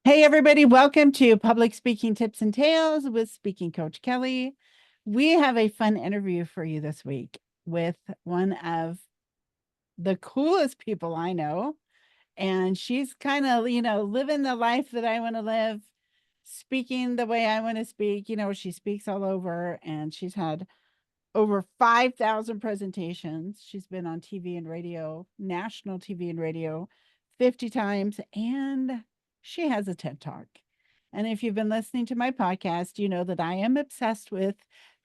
Hey, everybody, welcome to Public Speaking Tips and Tales with Speaking Coach Kelly. We have a fun interview for you this week with one of the coolest people I know. And she's kind of, living the life that I want to live, speaking the way I want to speak. She speaks all over and she's had over 5,000 presentations. She's been on TV and radio, national TV and radio, 50 times, and she has a TED Talk. And if you've been listening to my podcast, you know that I am obsessed with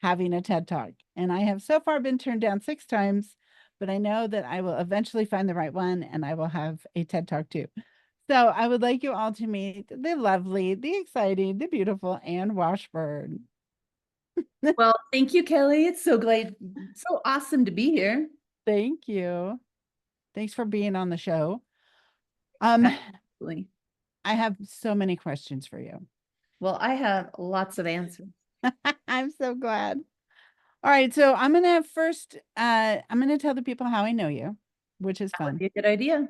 having a TED Talk. And I have so far been turned down 6 times, but I know that I will eventually find the right one and I will have a TED Talk too. So I would like you all to meet the lovely, the exciting, the beautiful Anne Washburn. Well, thank you, Kelly. It's so glad, so awesome to be here. Thank you. Thanks for being on the show. Um, Absolutely. I have so many questions for you. Well, I have lots of answers. I'm so glad. All right, so I'm gonna first I'm gonna tell the people how I know you, which is That would fun. be a good idea.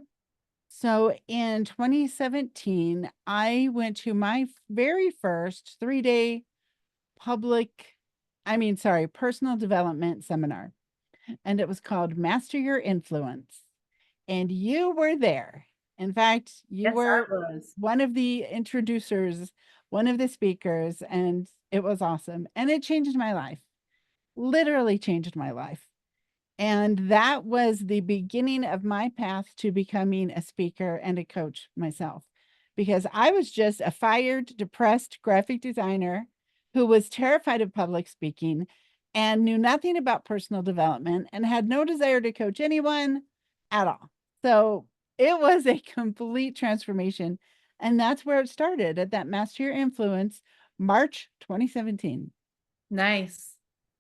So in 2017, I went to my very first 3-day personal development seminar, and it was called Master Your Influence. And you were there. In fact, you Yes, I were was. one of the introducers, one of the speakers, and it was awesome. And it changed my life, literally changed my life. And that was the beginning of my path to becoming a speaker and a coach myself, because I was just a fired, depressed graphic designer who was terrified of public speaking and knew nothing about personal development and had no desire to coach anyone at all. So it was a complete transformation. And that's where it started at that Master Your Influence, March 2017. Nice.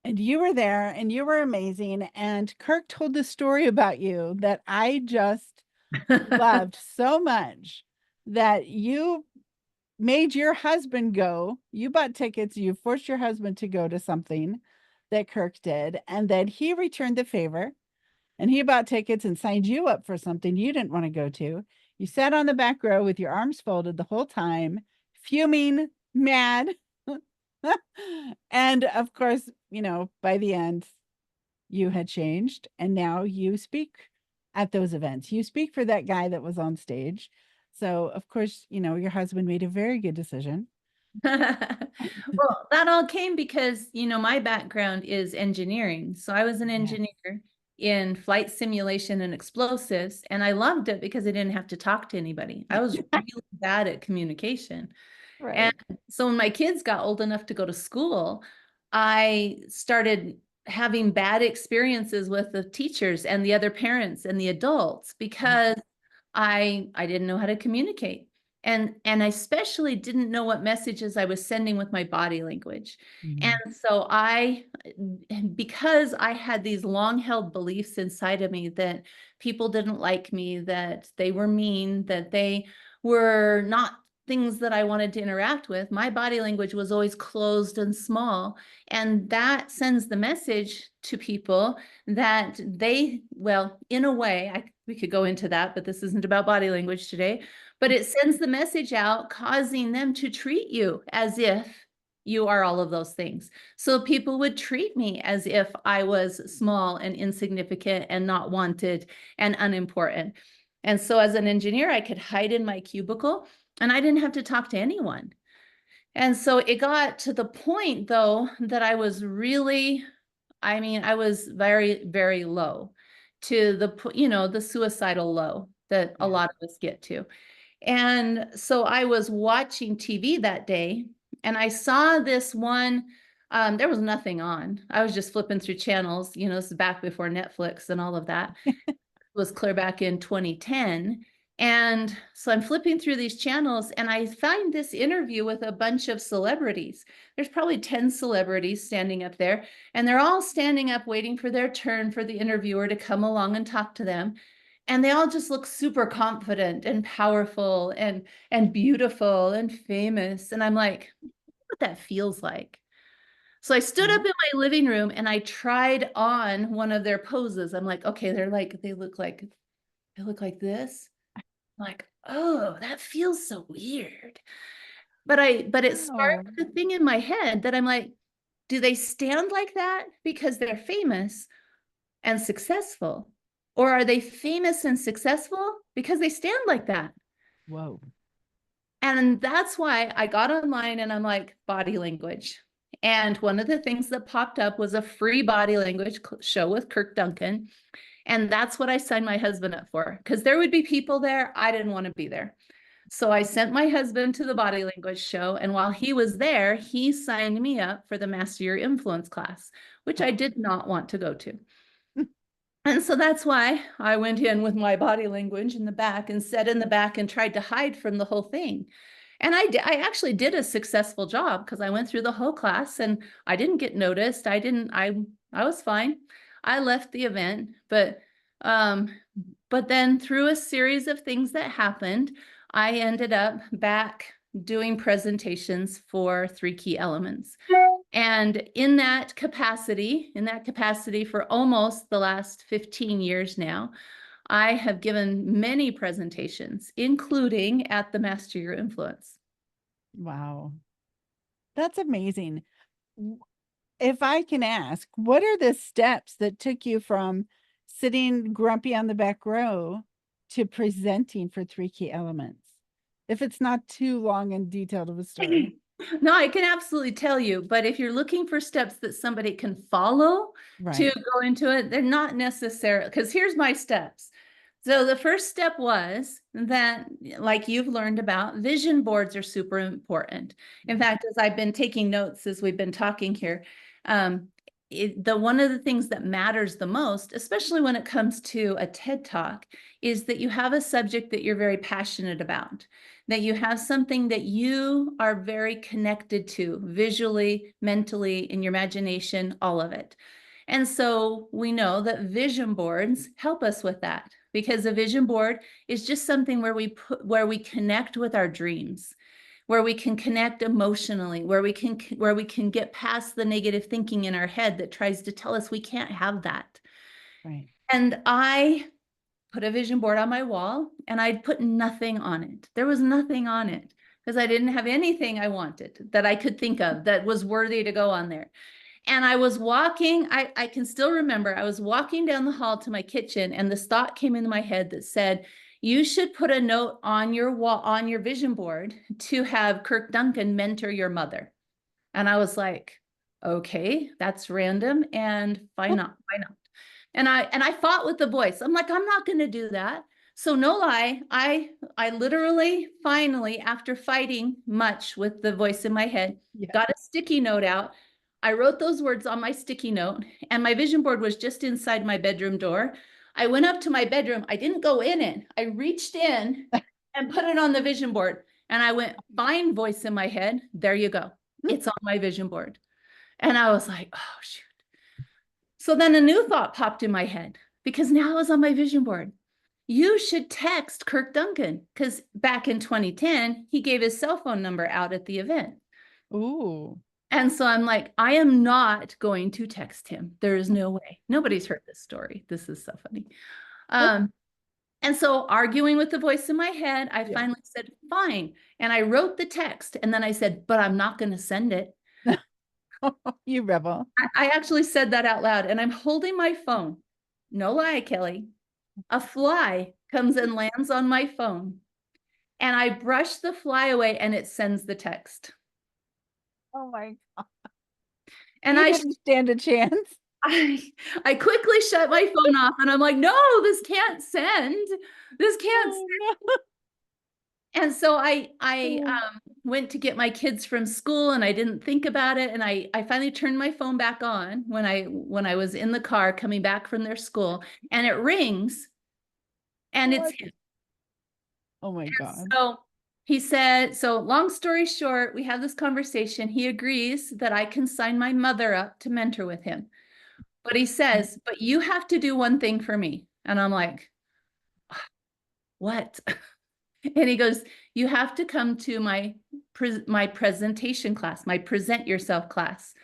And you were there and you were amazing. And Kirk told this story about you that I just loved so much that you made your husband go. You bought tickets, you forced your husband to go to something that Kirk did. And then he returned the favor and he bought tickets and signed you up for something you didn't want to go to. You sat on the back row with your arms folded the whole time, fuming, mad. And of course, by the end, you had changed and now you speak at those events. You speak for that guy that was on stage. So, of course, your husband made a very good decision. Well, that all came because, my background is engineering. So I was an Yes. engineer in flight simulation and explosives, and I loved it because I didn't have to talk to anybody. I was really bad at communication. And Right. so when my kids got old enough to go to school, I started having bad experiences with the teachers and the other parents and the adults because I didn't know how to communicate. And I especially didn't know what messages I was sending with my body language. And Mhm. so because I had these long held beliefs inside of me that people didn't like me, that they were mean, that they were not things that I wanted to interact with, my body language was always closed and small. And that sends the message to people that well, in a way, we could go into that, but this isn't about body language today. But it sends the message out, causing them to treat you as if you are all of those things. So people would treat me as if I was small and insignificant and not wanted and unimportant. And so as an engineer, I could hide in my cubicle and I didn't have to talk to anyone. And so it got to the point, though, that I was very, very low to the suicidal low that a Yeah. lot of us get to. And so I was watching TV that day and I saw this one. There was nothing on. I was just flipping through channels. This is back before Netflix and all of that. Was clear back in 2010. And so I'm flipping through these channels and I find this interview with a bunch of celebrities. There's probably 10 celebrities standing up there, and they're all standing up waiting for their turn for the interviewer to come along and talk to them. And they all just look super confident and powerful and beautiful and famous. And I'm like, what that feels like. So I stood up Mhm. in my living room and I tried on one of their poses. I'm like, okay, they look like this. Like, oh, that feels so weird. But it Oh, sparked the thing in my head that I'm like, do they stand like that because they're famous and successful? Or are they famous and successful because they stand like that? whoa. And that's why I got online and I'm like, body language. And one of the things that popped up was a free body language show with Kirk Duncan. And that's what I signed my husband up for, because there would be people there. I didn't want to be there. So I sent my husband to the body language show. And while he was there, he signed me up for the Master Your Influence class, which I did not want to go to. And so that's why I went in with my body language in the back and sat in the back and tried to hide from the whole thing. And I actually did a successful job because I went through the whole class and I didn't get noticed. I was fine. I left the event, um, but then through a series of things that happened, I ended up back doing presentations for 3 key elements. And in that capacity for almost the last 15 years now, I have given many presentations, including at the Master Your Influence. Wow. That's amazing. If I can ask, what are the steps that took you from sitting grumpy on the back row to presenting for 3 key elements? If it's not too long and detailed of a story. No, I can absolutely tell you, but if you're looking for steps that somebody can follow to Right. go into it, they're not necessarily, because here's my steps. So the first step was that, like you've learned about, vision boards are super important. In fact, as I've been taking notes as we've been talking here, one of the things that matters the most, especially when it comes to a TED Talk, is that you have a subject that you're very passionate about, that you have something that you are very connected to visually, mentally, in your imagination, all of it. And so we know that vision boards help us with that, because a vision board is just something where we connect with our dreams, where we can connect emotionally, where we can get past the negative thinking in our head that tries to tell us we can't have that. Right. And I put a vision board on my wall and I'd put nothing on it. There was nothing on it because I didn't have anything I wanted that I could think of that was worthy to go on there. And I was walking, I can still remember, I was walking down the hall to my kitchen and this thought came into my head that said, you should put a note on your wall, on your vision board, to have Kirk Duncan mentor your mother. And I was like, okay, that's random. And why not? Why not? And I fought with the voice. I'm like, I'm not going to do that. So no lie, I literally finally, after fighting much with the voice in my head, Yeah. got a sticky note out. I wrote those words on my sticky note, and my vision board was just inside my bedroom door. I went up to my bedroom. I didn't go in it. I reached in and put it on the vision board. And I went, fine, voice in my head. There you go. It's on my vision board. And I was like, oh, shoot. So then a new thought popped in my head because now I was on my vision board. You should text Kirk Duncan, because back in 2010, he gave his cell phone number out at the event. Ooh. And so I'm like, I am not going to text him. There is no way. Nobody's heard this story. This is so funny. And so arguing with the voice in my head, I finally said, fine. And I wrote the text. And then I said, but I'm not going to send it. You rebel. I actually said that out loud, and I'm holding my phone. No lie, Kelly. A fly comes and lands on my phone, and I brush the fly away, and it sends the text. Oh my God. And You didn't stand a chance. I quickly shut my phone off, and I'm like, no, this can't send. This can't send. Oh, no. And so I went to get my kids from school, and I didn't think about it. And I finally turned my phone back on when I was in the car coming back from their school, and it rings, and it's What? him. Oh my God. So he said, so long story short, we have this conversation. He agrees that I can sign my mother up to mentor with him. But he says, but you have to do one thing for me. And I'm like, what? And he goes, you have to come to my presentation class, my present yourself class,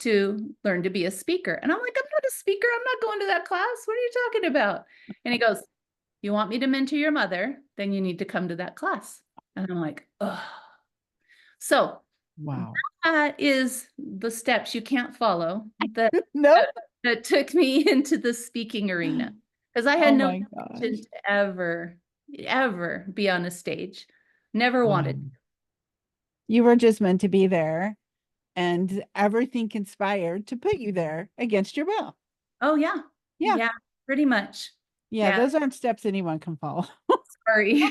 to learn to be a speaker. And I'm like, I'm not a speaker. I'm not going to that class. What are you talking about? And he goes, You want me to mentor your mother, then you need to come to that class. And I'm like, oh. So Wow. that is the steps you can't follow that Nope. that took me into the speaking arena, because I had Oh no my intention gosh. to ever be on a stage. Never Wow. wanted. You were just meant to be there, and everything conspired to put you there against your will. Oh yeah. Yeah. Yeah, pretty much. Yeah. Yeah, Those aren't steps anyone can follow. sorry.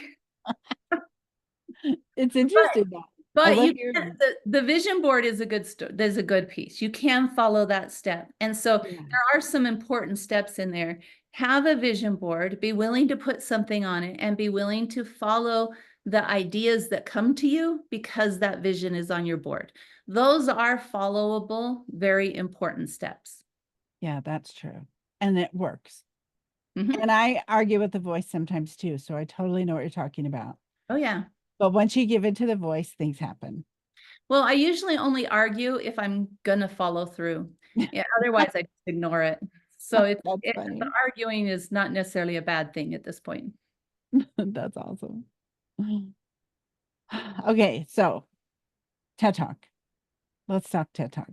It's interesting though. I But love you can, hearing. the vision board is a there's a good piece. You can follow that step. And so Yeah. there are some important steps in there. Have a vision board, be willing to put something on it, and be willing to follow the ideas that come to you because that vision is on your board. Those are followable, very important steps. Yeah, that's true. And it works. Mhm. And I argue with the voice sometimes too. So I totally know what you're talking about. Oh yeah. But once you give it to the voice, things happen. Well, I usually only argue if I'm gonna follow through. Yeah, otherwise I just ignore it. So That's the funny. arguing is not necessarily a bad thing at this point. That's awesome. Okay, so TED Talk. Let's talk TED Talk.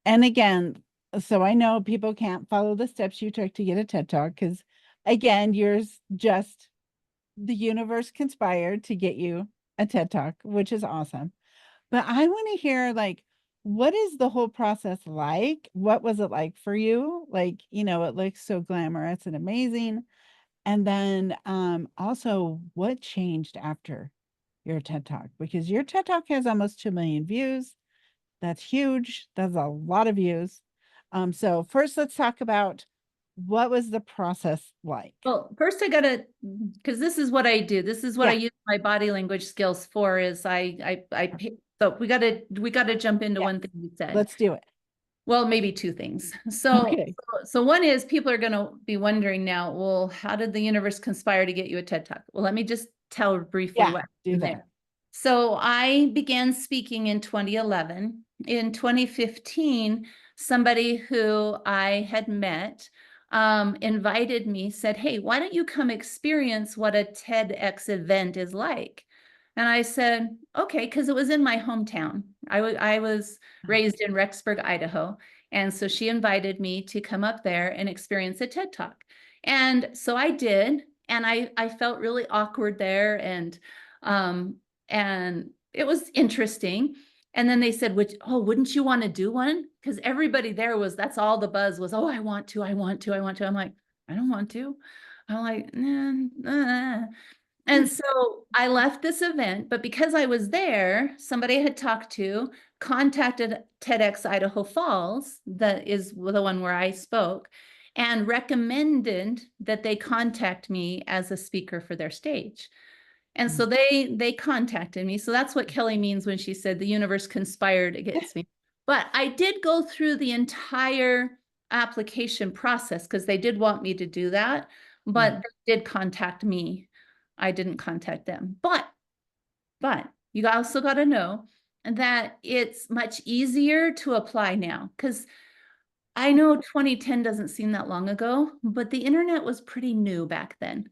And again, so I know people can't follow the steps you took to get a TED Talk because, again, yours just the universe conspired to get you a TED Talk, which is awesome. But I want to hear, like, what is the whole process like? What was it like for you? Like, it looks so glamorous and amazing. And then also what changed after your TED Talk? Because your TED Talk has almost 2 million views. That's huge. That's a lot of views. So first let's talk about what was the process like? Well, first I gotta, because this is what I do. This is what I Yeah, use my body language skills for. Is so we gotta jump into yeah. one thing you said. Let's do it. Well, maybe two things. So, Okay. so one is people are going to be wondering now, well, how did the universe conspire to get you a TED Talk? Well, let me just tell briefly Yeah, what do happened that. there. So I began speaking in 2011. In 2015, somebody who I had met invited me, said, hey, why don't you come experience what a TEDx event is like? And I said, okay, because it was in my hometown. I was raised in Rexburg, Idaho. And so she invited me to come up there and experience a TED Talk. And so I did. And I felt really awkward there. And it was interesting. And then they said, wouldn't you want to do one? Because everybody there that's all the buzz was, oh, I want to, I want to, I want to. I'm like, I don't want to. I'm like, nah, nah. And so I left this event, but because I was there, somebody I had talked to contacted TEDx Idaho Falls, that is the one where I spoke, and recommended that they contact me as a speaker for their stage. And so they contacted me. So that's what Kelly means when she said the universe conspired against me. But I did go through the entire application process because they did want me to do that, Yeah, but they did contact me. I didn't contact them. But you also got to know that it's much easier to apply now, because I know 2010 doesn't seem that long ago, but the internet was pretty new back then.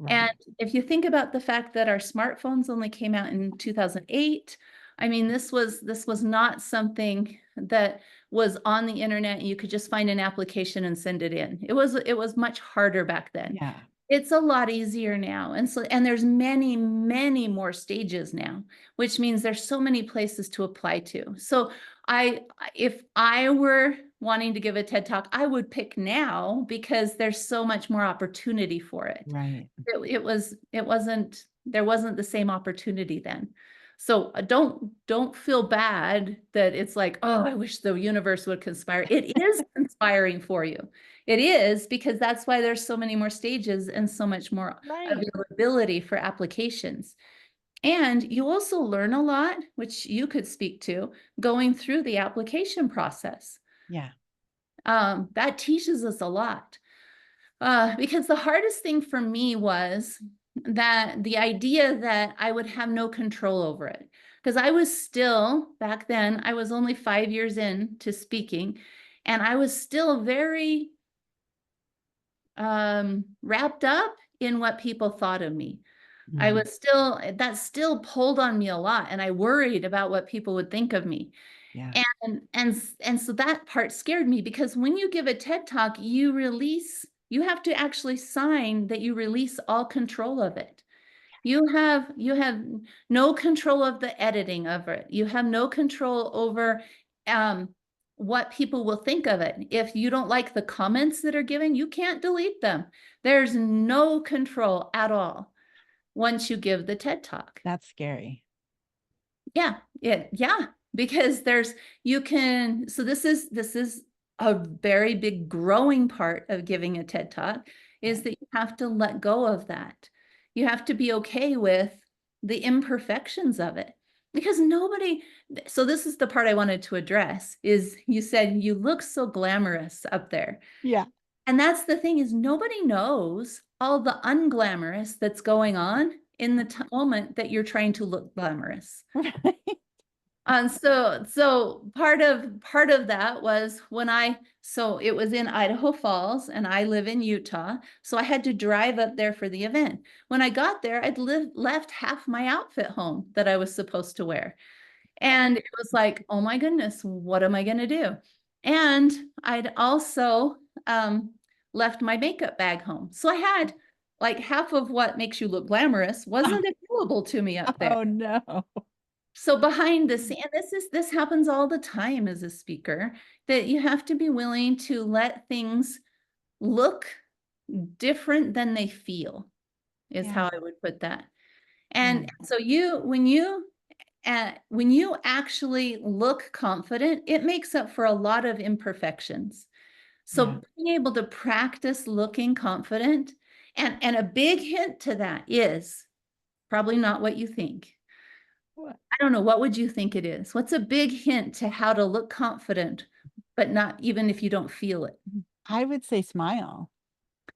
And right. if you think about the fact that our smartphones only came out in 2008, I mean, this was not something that was on the internet and you could just find an application and send it in. It was much harder back then. Yeah, It's a lot easier now. And there's many, many more stages now, which means there's so many places to apply to. So if I were wanting to give a TED Talk, I would pick now because there's so much more opportunity for it. right. There wasn't the same opportunity then. So don't feel bad that it's like, oh, I wish the universe would conspire. It is conspiring for you. It is, because that's why there's so many more stages and so much more Right. availability for applications. And you also learn a lot, which you could speak to, going through the application process. Yeah. That teaches us a lot. Because the hardest thing for me was that the idea that I would have no control over it. Because I was still, back then, I was only 5 years in to speaking, and I was still very wrapped up in what people thought of me. I Mhm. was still, that still pulled on me a lot, and I worried about what people would think of me. Yeah. And so that part scared me, because when you give a TED Talk, you have to actually sign that you release all control of it. You have no control of the editing of it. You have no control over um, what people will think of it. If you don't like the comments that are given, you can't delete them. There's no control at all once you give the TED Talk. That's scary. Yeah, because so this is a very big growing part of giving a TED Talk, is that you have to let go of that. You have to be okay with the imperfections of it, because so this is the part I wanted to address, is you said you look so glamorous up there. Yeah. And that's the thing, is nobody knows all the unglamorous that's going on in the moment that you're trying to look glamorous. Right. And so part of that was so it was in Idaho Falls, and I live in Utah. So I had to drive up there for the event. When I got there, I'd left half my outfit home that I was supposed to wear. And it was like, oh my goodness, what am I going to do? And I'd also left my makeup bag home. So I had like half of what makes you look glamorous wasn't available to me up there. Oh no. So behind the scene, this happens all the time as a speaker, that you have to be willing to let things look different than they feel, is Yeah. how I would put that. Yeah. And so when you actually look confident, it makes up for a lot of imperfections. Yeah. So being able to practice looking confident, and a big hint to that is probably not what you think. What? I don't know, what would you think it is? What's a big hint to how to look confident, but not even if you don't feel it? I would say smile.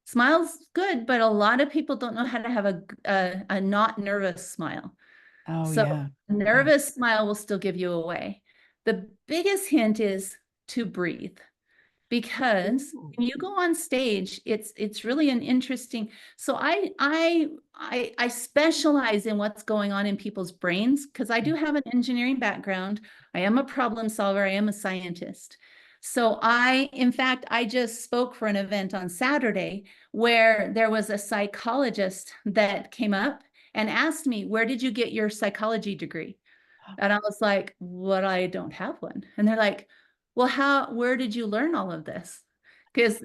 Smile's good, but a lot of people don't know how to have a not nervous smile. Oh So yeah. a Yeah. nervous smile will still give you away. The biggest hint is to breathe, because Ooh. when you go on stage, it's really an interesting. So I specialize in what's going on in people's brains, because I do have an engineering background. I am a problem solver. I am a scientist. So in fact, I just spoke for an event on Saturday where there was a psychologist that came up and asked me, "Where did you get your psychology degree?" And I was like, "Well, I don't have one." And they're like, "Well, where did you learn all of this?" Because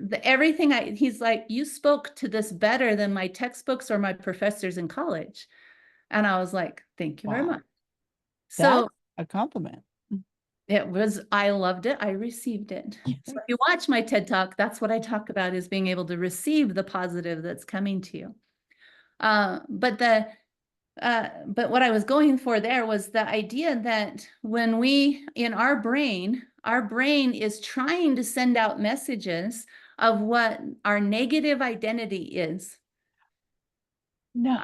he's like, "You spoke to this better than my textbooks or my professors in college." And I was like, "Thank you very Wow. much." That's So a compliment. I loved it. I received it. Yes. So if you watch my TED Talk, that's what I talk about, is being able to receive the positive that's coming to you. Uh, but the but what I was going for there was the idea that in our brain is trying to send out messages of what our negative identity is. No.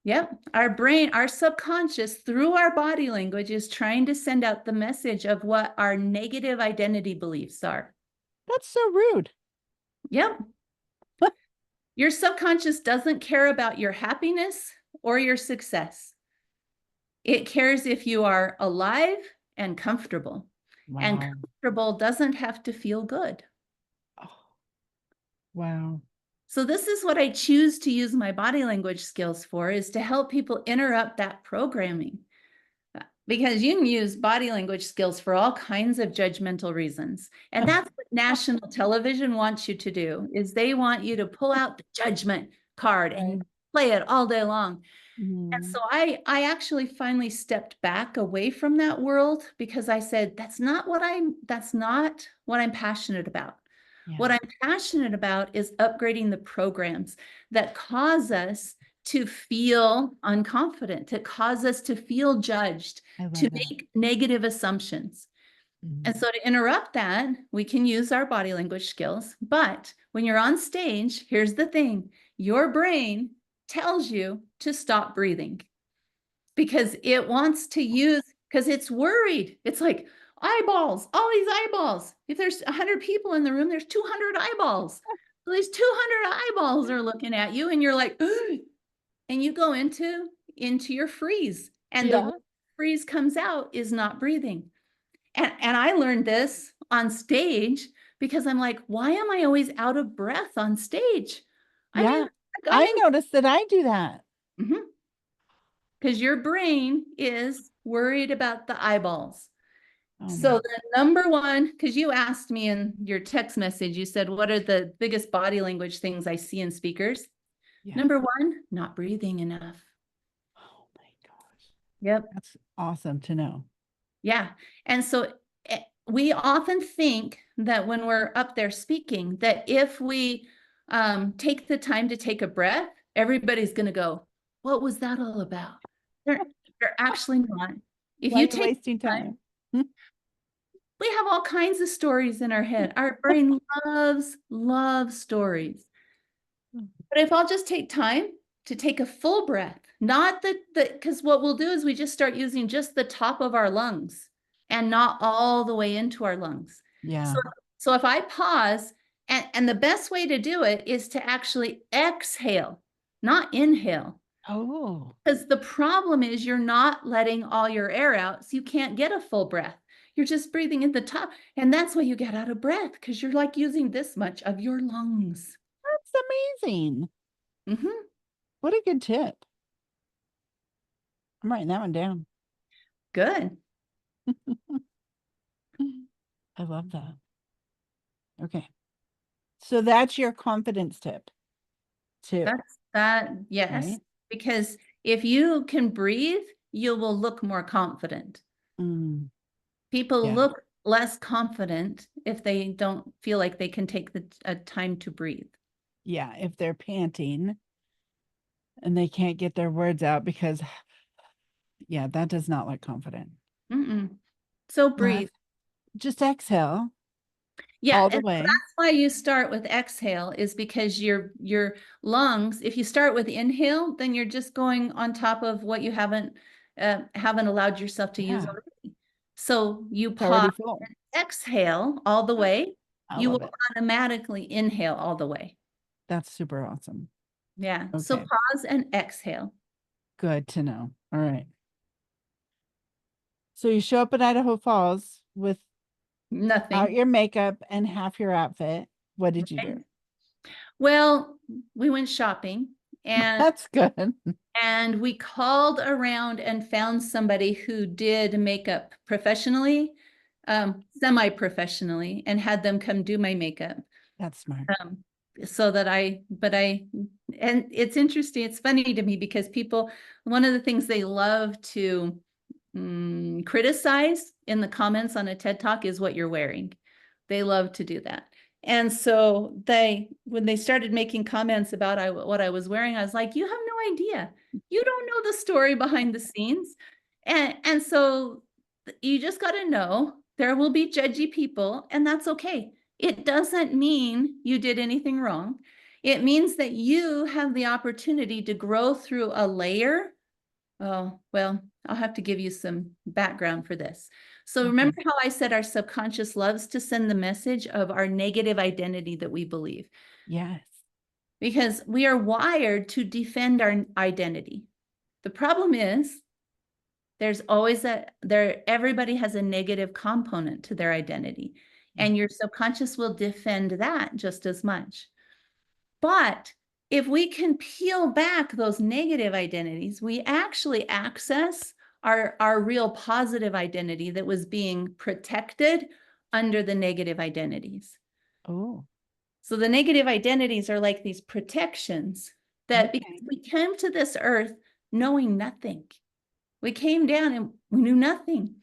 Yep. Our subconscious, through our body language, is trying to send out the message of what our negative identity beliefs are. That's so rude. Yep. Your subconscious doesn't care about your happiness or your success. It cares if you are alive and comfortable. And Wow. comfortable doesn't have to feel good. Oh, wow. So this is what I choose to use my body language skills for, is to help people interrupt that programming. Because you can use body language skills for all kinds of judgmental reasons. And that's what national television wants you to do, is they want you to pull out the judgment card Right. and play it all day long. And Mhm. so I actually finally stepped back away from that world, because I said, that's not what I'm passionate about. Yeah. What I'm passionate about is upgrading the programs that cause us to feel unconfident, to cause us to feel judged, I to love that. make negative assumptions. And Mhm. so to interrupt that, we can use our body language skills. But when you're on stage, here's the thing: your brain tells you to stop breathing, because it wants to because it's worried. It's like, eyeballs, all these eyeballs. If there's 100 people in the room, there's 200 eyeballs. these 200 eyeballs are looking at you and you're like, and you go into your freeze. And the way Yeah. freeze comes out is not breathing. And I learned this on stage because I'm like, why am I always out of breath on stage? I mean, Yeah. I I gotta, noticed that I do that. because your brain is worried about the eyeballs. Oh So my. the number one, because you asked me in your text message, you said, what are the biggest body language things I see in speakers? Yeah. Number one, not breathing enough. Oh my gosh. Yep. That's awesome to know. Yeah. And so we often think that when we're up there speaking, that if we take the time to take a breath, everybody's going to go, what was that all about? They're actually not. If Why you are you take wasting time, time? we have all kinds of stories in our head. Our brain loves stories. But if I'll just take time to take a full breath, not because what we'll do is we just start using just the top of our lungs and not all the way into our lungs. Yeah. So if I pause, and the best way to do it is to actually exhale, not inhale. Oh, Because the problem is you're not letting all your air out, so you can't get a full breath. You're just breathing in the top. And that's why you get out of breath, because you're like using this much of your lungs. that's amazing. Mm-hmm. What a good tip. I'm writing that one down. Good. I love that. Okay. So that's your confidence tip too, Yes. right? Because if you can breathe, you will look more confident. Mm, People yeah. look less confident if they don't feel like they can take the time to breathe. Yeah. If they're panting and they can't get their words out because, yeah, that does not look confident. Mm-mm. So Uh, breathe. just exhale Yeah, all the and so way. that's why you start with exhale is because your lungs, if you start with inhale, then you're just going on top of what you haven't allowed yourself to use Yeah. already. So you It's already pause, full. exhale all the way, I you love will it. automatically inhale all the way. That's super awesome. Yeah. So Okay. pause and exhale. Good to know. All right. So you show up at Idaho Falls without Nothing. your makeup and half your outfit. What did you Right? do? Well, we went shopping and That's good. and we called around and found somebody who did makeup professionally, semi-professionally, and had them come do my makeup. That's smart. Um, so that and it's interesting, it's funny to me because people, one of the things they love to criticize in the comments on a TED Talk is what you're wearing. They love to do that. And so when they started making comments about what I was wearing, I was like, you have no idea. You don't know the story behind the scenes. And so you just got to know there will be judgy people, and that's okay. It doesn't mean you did anything wrong. It means that you have the opportunity to grow through a layer. Oh, well, I'll have to give you some background for this. So Okay. remember how I said our subconscious loves to send the message of our negative identity that we believe? Yes. Because we are wired to defend our identity. The problem is there's always everybody has a negative component to their identity, Yeah. and your subconscious will defend that just as much. But if we can peel back those negative identities, we actually access our real positive identity that was being protected under the negative identities. Oh, So the negative identities are like these protections that because okay. we came to this earth knowing nothing. We came down and we knew nothing.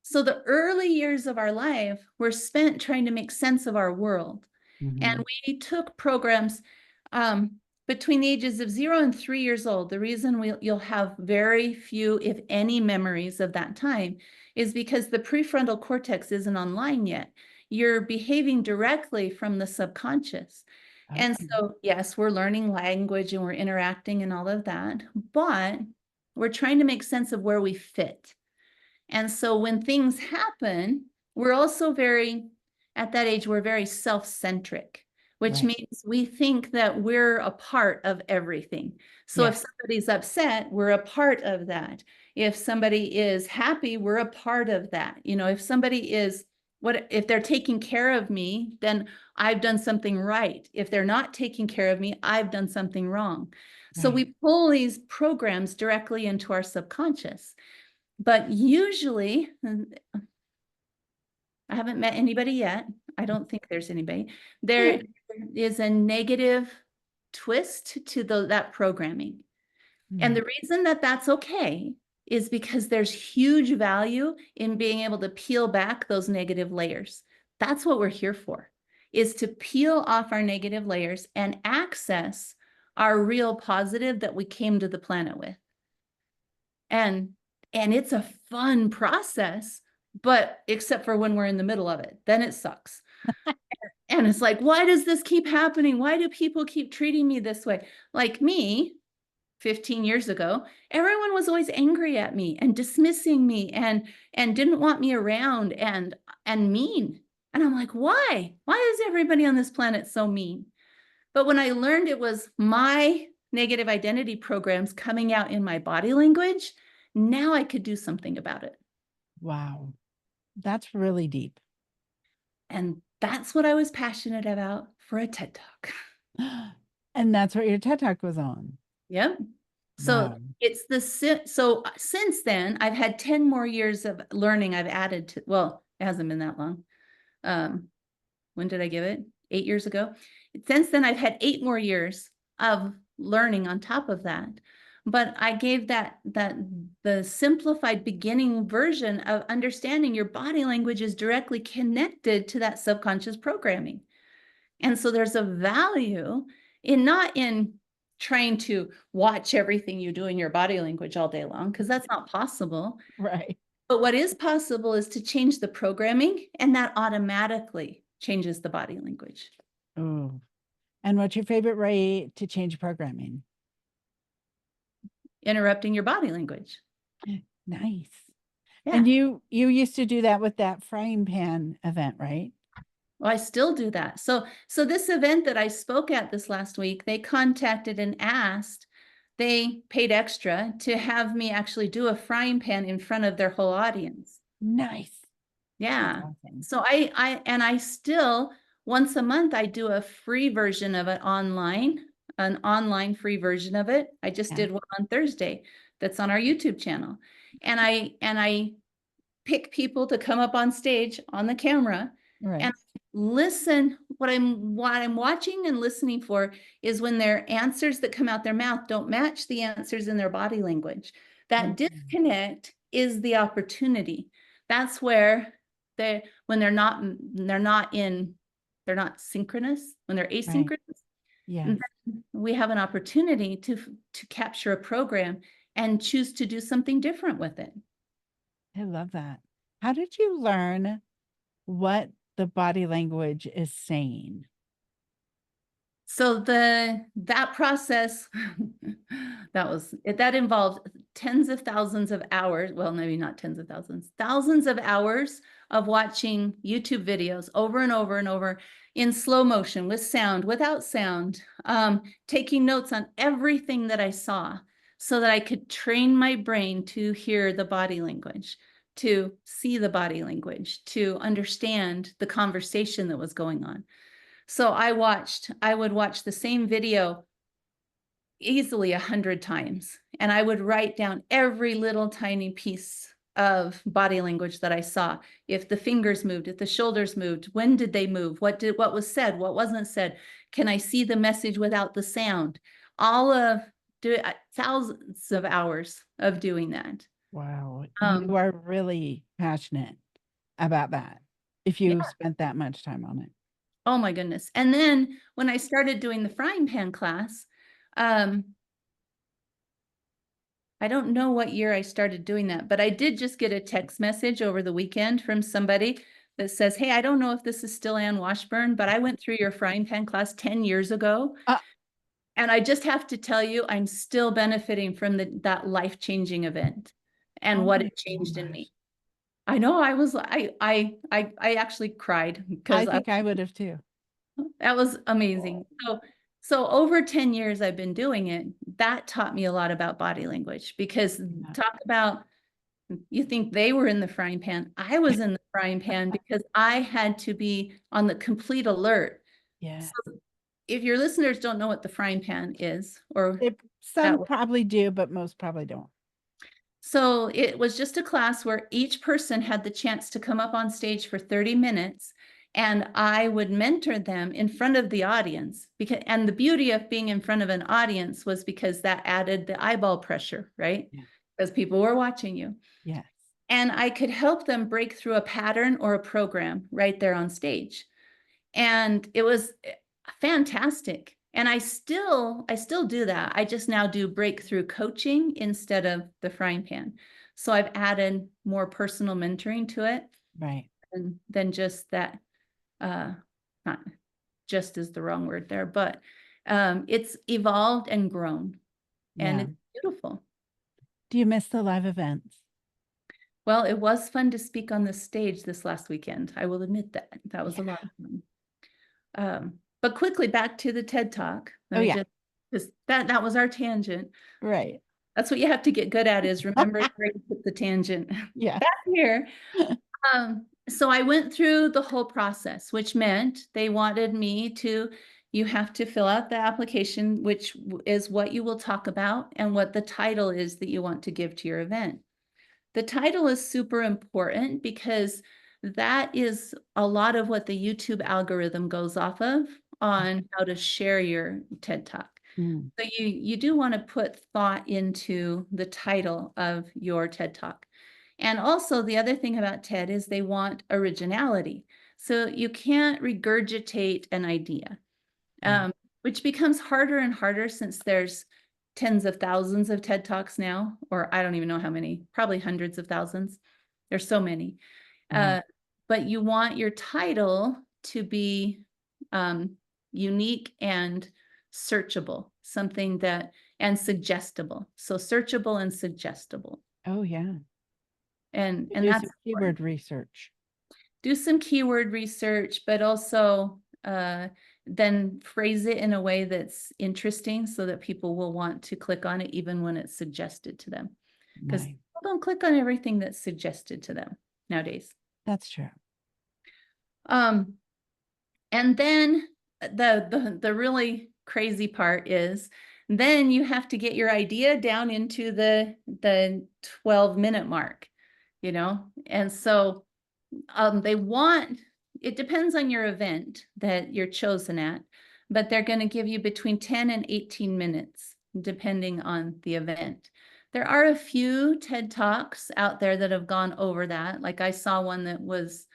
So the early years of our life were spent trying to make sense of our world. And Mhm. we took programs between the ages of 0 and 3 years old. The reason you'll have very few, if any, memories of that time is because the prefrontal cortex isn't online yet. You're behaving directly from the subconscious. And Okay. so, yes, we're learning language and we're interacting and all of that, but we're trying to make sense of where we fit. And so when things happen, we're also at that age, we're very self-centric. which Right. means we think that we're a part of everything. So if Yes. somebody's upset, we're a part of that. If somebody is happy, we're a part of that. You know, if somebody is if they're taking care of me, then I've done something right. If they're not taking care of me, I've done something wrong. So Right. we pull these programs directly into our subconscious. But usually, I haven't met anybody yet. I don't think there's anybody. There is a negative twist to that programming. And the reason that that's okay is because there's huge value in being able to peel back those negative layers. That's what we're here for, is to peel off our negative layers and access our real positive that we came to the planet with. And it's a fun process, but except for when we're in the middle of it, then it sucks. And it's like, why does this keep happening? Why do people keep treating me this way? Like me, 15 years ago, everyone was always angry at me and dismissing me and didn't want me around and mean. And I'm like, why? Why is everybody on this planet so mean? But when I learned it was my negative identity programs coming out in my body language, now I could do something about it. Wow. That's really deep. And that's what I was passionate about for a TED Talk. And that's what your TED Talk was on. Yep. So Wow. it's so since then, I've had 10 more years of learning I've added to, well, it hasn't been that long. When did I give it? 8 years ago. Since then, I've had 8 more years of learning on top of that. But I gave that the simplified beginning version of understanding your body language is directly connected to that subconscious programming. And so there's a value in not in trying to watch everything you do in your body language all day long, because that's not possible. Right. But what is possible is to change the programming, and that automatically changes the body language. Oh. And what's your favorite way to change programming? Interrupting your body language. Nice. Yeah. And you used to do that with that frying pan event, right? Well, I still do that. So this event that I spoke at this last week, they contacted and asked, they paid extra to have me actually do a frying pan in front of their whole audience. Nice. Yeah. Awesome. So I still, once a month, I do a free version of it online, an online free version of it. I just did one on Thursday that's on our YouTube channel. And I pick people to come up on stage on the camera Right. and listen. What I'm watching and listening for is when their answers that come out their mouth don't match the answers in their body language. That disconnect is the opportunity. That's where when they're not synchronous, when they're asynchronous. Right. Yeah. We have an opportunity to capture a program and choose to do something different with it. I love that. How did you learn what the body language is saying? So that process that involved tens of thousands of hours. Well, maybe not tens of thousands of hours of watching YouTube videos over and over and over in slow motion, with sound, without sound, taking notes on everything that I saw so that I could train my brain to hear the body language, to see the body language, to understand the conversation that was going on. So I would watch the same video easily 100 times, and I would write down every little tiny piece of body language that I saw. If the fingers moved, if the shoulders moved, when did they move? What was said? What wasn't said? Can I see the message without the sound? All of thousands of hours of doing that. Wow. You are really passionate about that if you spent that much time on it. Oh my goodness. And then when I started doing the frying pan class, I don't know what year I started doing that, but I did just get a text message over the weekend from somebody that says, hey, I don't know if this is still Ann Washburn, but I went through your frying pan class 10 years ago. And I just have to tell you, I'm still benefiting from that life-changing event and what it changed in me. I know I actually cried because I think I would have too. That was amazing. So over 10 years I've been doing it. That taught me a lot about body language because Yeah. talk about, you think they were in the frying pan. I was in the frying pan because I had to be on the complete alert. Yeah. So if your listeners don't know what the frying pan is, or Some that, probably do, but most probably don't. so it was just a class where each person had the chance to come up on stage for 30 minutes and I would mentor them in front of the audience because, and the beauty of being in front of an audience was because that added the eyeball pressure, right? Yeah. Because people were watching you. Yes. And I could help them break through a pattern or a program right there on stage. And it was fantastic. And I still do that. I just now do breakthrough coaching instead of the frying pan. So I've added more personal mentoring to it Right. than just that. Not just is the wrong word there, but it's evolved and grown, and Yeah. it's beautiful. Do you miss the live events? Well, it was fun to speak on the stage this last weekend. I will admit that. That was a lot of fun. But quickly back to the TED Talk. Let Oh, me yeah. just, because that was our tangent. Right. That's what you have to get good at is remember where you put the tangent Yeah. back here. So I went through the whole process, which meant they wanted me to, you have to fill out the application, which is what you will talk about and what the title is that you want to give to your event. The title is super important because that is a lot of what the YouTube algorithm goes off of on how to share your TED Talk. Mm. So you do want to put thought into the title of your TED Talk. And also the other thing about TED is they want originality. So you can't regurgitate an idea, Right. which becomes harder and harder since there's tens of thousands of TED Talks now, or I don't even know how many, probably hundreds of thousands. There's so many. Right. But you want your title to be unique and searchable, something that, and suggestible. So searchable and suggestible. Oh, yeah. And Do that's some keyword research. do some keyword research, but also then phrase it in a way that's interesting so that people will want to click on it even when it's suggested to them. Because Right. people don't click on everything that's suggested to them nowadays. That's true. Um, and then the really crazy part is then you have to get your idea down into the 12-minute mark, you know? And so they want, it depends on your event that you're chosen at, but they're going to give you between 10 and 18 minutes, depending on the event. There are a few TED Talks out there that have gone over that. Like I saw one that was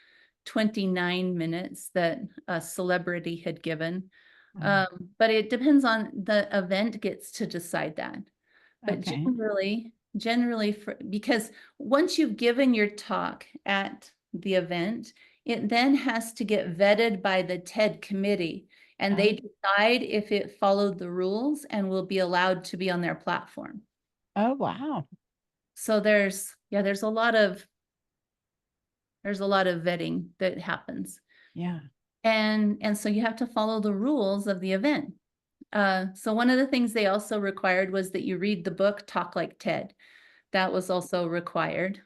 29 minutes that a celebrity had given. But it depends on the event gets to decide that. But Okay. generally because once you've given your talk at the event, it then has to get vetted by the TED committee and they decide if it followed the rules and will be allowed to be on their platform. Oh, wow. So there's a lot of vetting that happens. Yeah. And so you have to follow the rules of the event. So one of the things they also required was that you read the book Talk Like TED. That was also required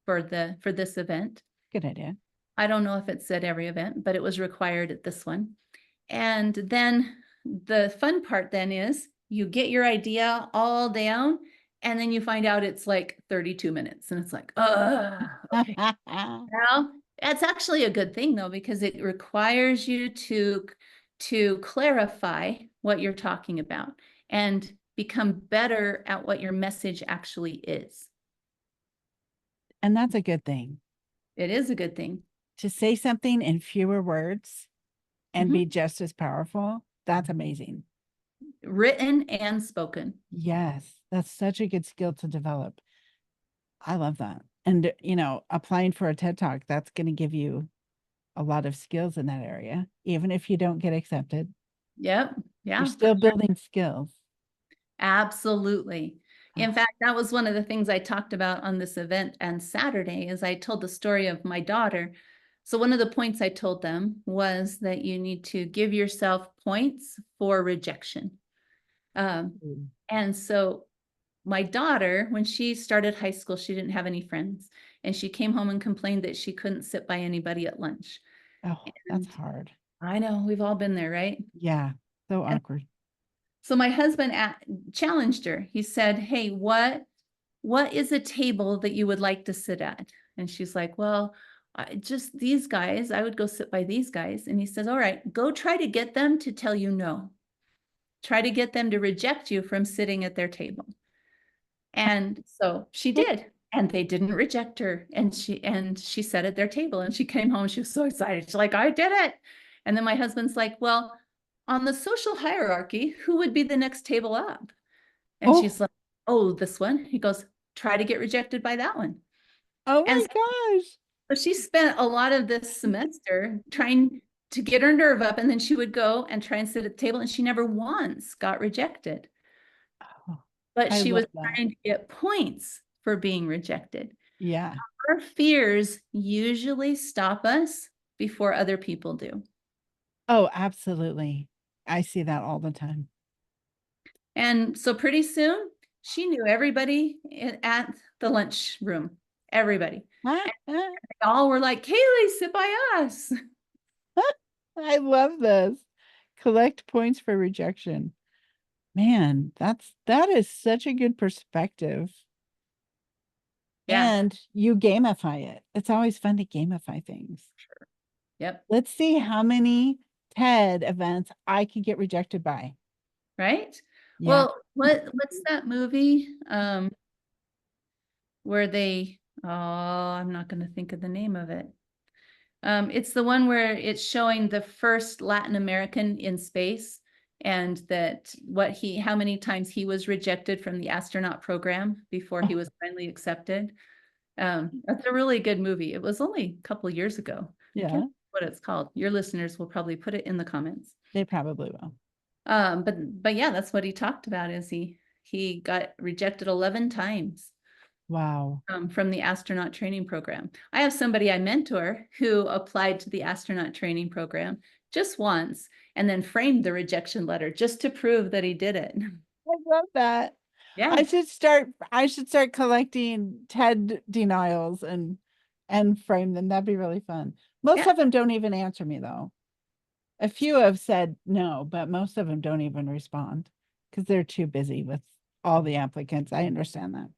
for this event. Good idea. I don't know if it's at every event, but it was required at this one. And then the fun part then is you get your idea all down and then you find out it's like 32 minutes and it's like, okay. Well, that's actually a good thing though, because it requires you to clarify what you're talking about and become better at what your message actually is. And that's a good thing. It is a good thing. To say something in fewer words and be just as powerful, that's amazing. Written and spoken. Yes, that's such a good skill to develop. I love that. And, applying for a TED Talk, that's going to give you a lot of skills in that area. Even if you don't get accepted, Yep. Yeah. you're still building skills. Absolutely. In fact, that was one of the things I talked about on this event on Saturday is I told the story of my daughter. So one of the points I told them was that you need to give yourself points for rejection. And so my daughter, when she started high school, she didn't have any friends. And she came home and complained that she couldn't sit by anybody at lunch. Oh, that's And hard. I know, we've all been there, right? Yeah. So And awkward. so my husband challenged her. He said, "Hey, what is a table that you would like to sit at?" And she's like, "Well, just these guys. I would go sit by these guys." And he says, "All right, go try to get them to tell you no. Try to get them to reject you from sitting at their table." And so she did. And they didn't reject her. And she sat at their table and she came home. She was so excited. She's like, "I did it." And then my husband's like, "Well, on the social hierarchy, who would be the next table up?" And Oh, she's like, "Oh, this one." He goes, "Try to get rejected by that one." oh And my gosh. so she spent a lot of this semester trying to get her nerve up, and then she would go and try and sit at the table, and she never once got rejected. Oh, But I she was love that. trying to get points for being rejected. Yeah. Our fears usually stop us before other people do. Oh, absolutely. I see that all the time. And so pretty soon, she knew everybody at the lunch room, everybody. Ah, And ah. they all were like, "Kaylee, sit by us." I love this. Collect points for rejection. Man, that is such a good perspective. Yeah. And you gamify it. It's always fun to gamify things. Yep. Let's see how many TED events I can get rejected by. Right? Yeah. Well, what's that movie where I'm not going to think of the name of it. It's the one where it's showing the first Latin American in space and that how many times he was rejected from the astronaut program before he Oh, was finally accepted. That's a really good movie. It was only a couple years ago. I can't yeah, remember what it's called. Your listeners will probably put it in the comments. they probably will. But yeah, that's what he talked about is he got rejected 11 times Wow. from the astronaut training program. I have somebody I mentor who applied to the astronaut training program just once and then framed the rejection letter just to prove that he did it. I love that. Yeah. I should start collecting TED denials and frame them. That'd be really fun. Most Yeah. of them don't even answer me though. A few have said no, but most of them don't even respond because they're too busy with all the applicants. I understand that.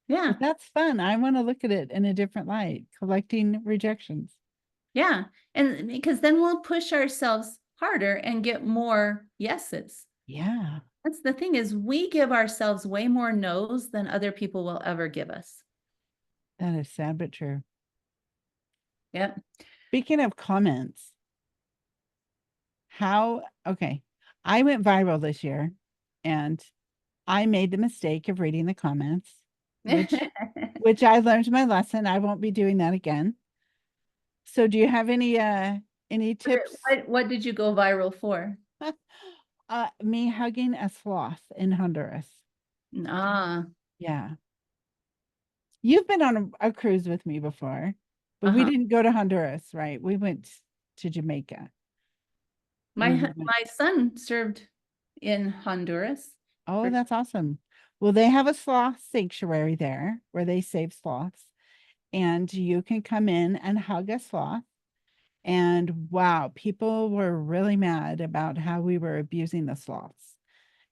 Yeah. But that's fun. I want to look at it in a different light, collecting rejections. Yeah. And because then we'll push ourselves harder and get more yeses. Yeah, That's the thing is we give ourselves way more no's than other people will ever give us. that is sad but true. Yep. Speaking of comments, okay, I went viral this year and I made the mistake of reading the comments, which I learned my lesson. I won't be doing that again. So do you have any tips? What did you go viral for? Me hugging a sloth in Honduras. Ah, Yeah. You've been on a cruise with me before, but we uh-huh. didn't go to Honduras, right? We went to Jamaica. And we went, My son served in Honduras. oh, For, that's awesome. Well, they have a sloth sanctuary there where they save sloths, and you can come in and hug a sloth. And wow, people were really mad about how we were abusing the sloths.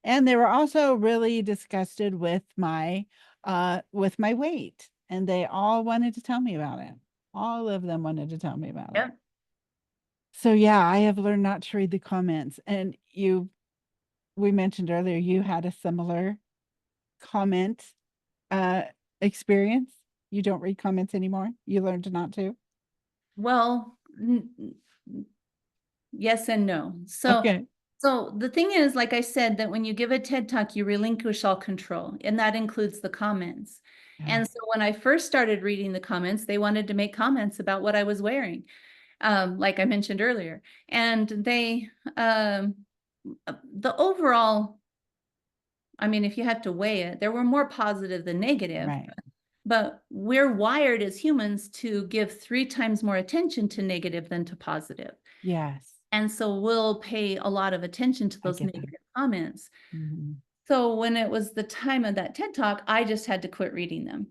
And they were also really disgusted with my weight. And they all wanted to tell me about it. All of them wanted to tell me about it. yep. So yeah, I have learned not to read the comments. And we mentioned earlier you had a similar comment uh experience. You don't read comments anymore. You learned not to. Well, yes and no. Okay. So the thing is, like I said, that when you give a TED Talk, you relinquish all control, and that includes the comments. Yeah. And so when I first started reading the comments, they wanted to make comments about what I was wearing, like I mentioned earlier. And the overall, I mean, if you have to weigh it, there were more positive than negative. Right. but we're wired as humans to give 3 times more attention to negative than to positive. Yes. And so we'll pay a lot of attention to I those get that. negative comments. Mhm. So when it was the time of that TED Talk, I just had to quit reading them.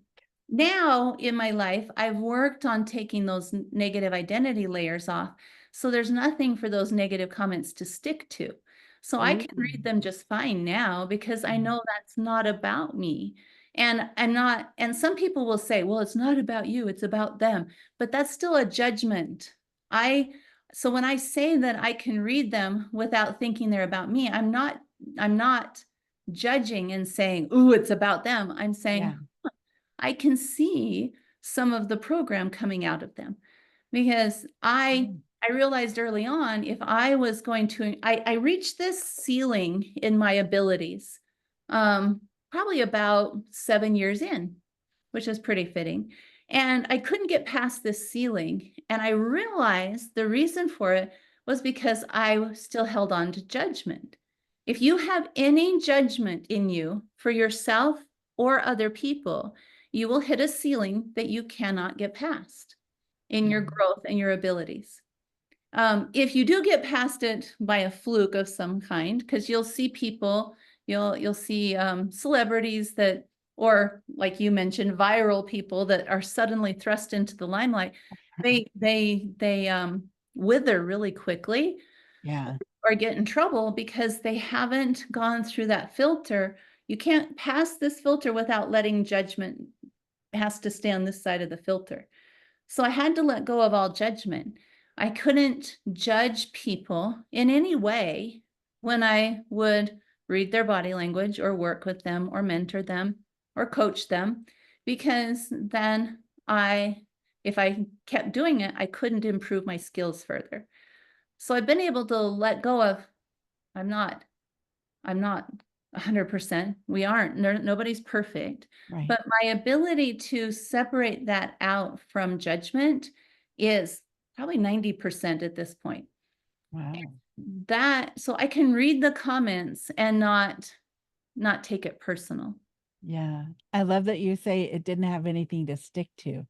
Now in my life, I've worked on taking those negative identity layers off. So there's nothing for those negative comments to stick to. So I can Ooh. read them just fine now because I Mm. know that's not about me. And I'm not, and some people will say, well, it's not about you, it's about them. But that's still a judgment. So when I say that I can read them without thinking they're about me, I'm not judging and saying, ooh, it's about them. I'm saying, Yeah. I can see some of the program coming out of them because I Mm. realized early on if I was going to I reached this ceiling in my abilities probably about 7 years in, which is pretty fitting. And I couldn't get past this ceiling. And I realized the reason for it was because I still held on to judgment. If you have any judgment in you for yourself or other people, you will hit a ceiling that you cannot get past in your Mhm. growth and your abilities. If you do get past it by a fluke of some kind, because you'll see people, you'll see celebrities that, or like you mentioned, viral people that are suddenly thrust into the limelight. They wither really quickly Yeah. or get in trouble because they haven't gone through that filter. You can't pass this filter without letting judgment has to stay on this side of the filter. So I had to let go of all judgment. I couldn't judge people in any way when I would read their body language or work with them or mentor them or coach them, because then if I kept doing it, I couldn't improve my skills further. So I've been able to let go of, I'm not I'm not 100%. We aren't. Nobody's perfect. Right. But my ability to separate that out from judgment is probably 90% at this point. Wow. So I can read the comments and not take it personal. Yeah. I love that you say it didn't have anything to stick to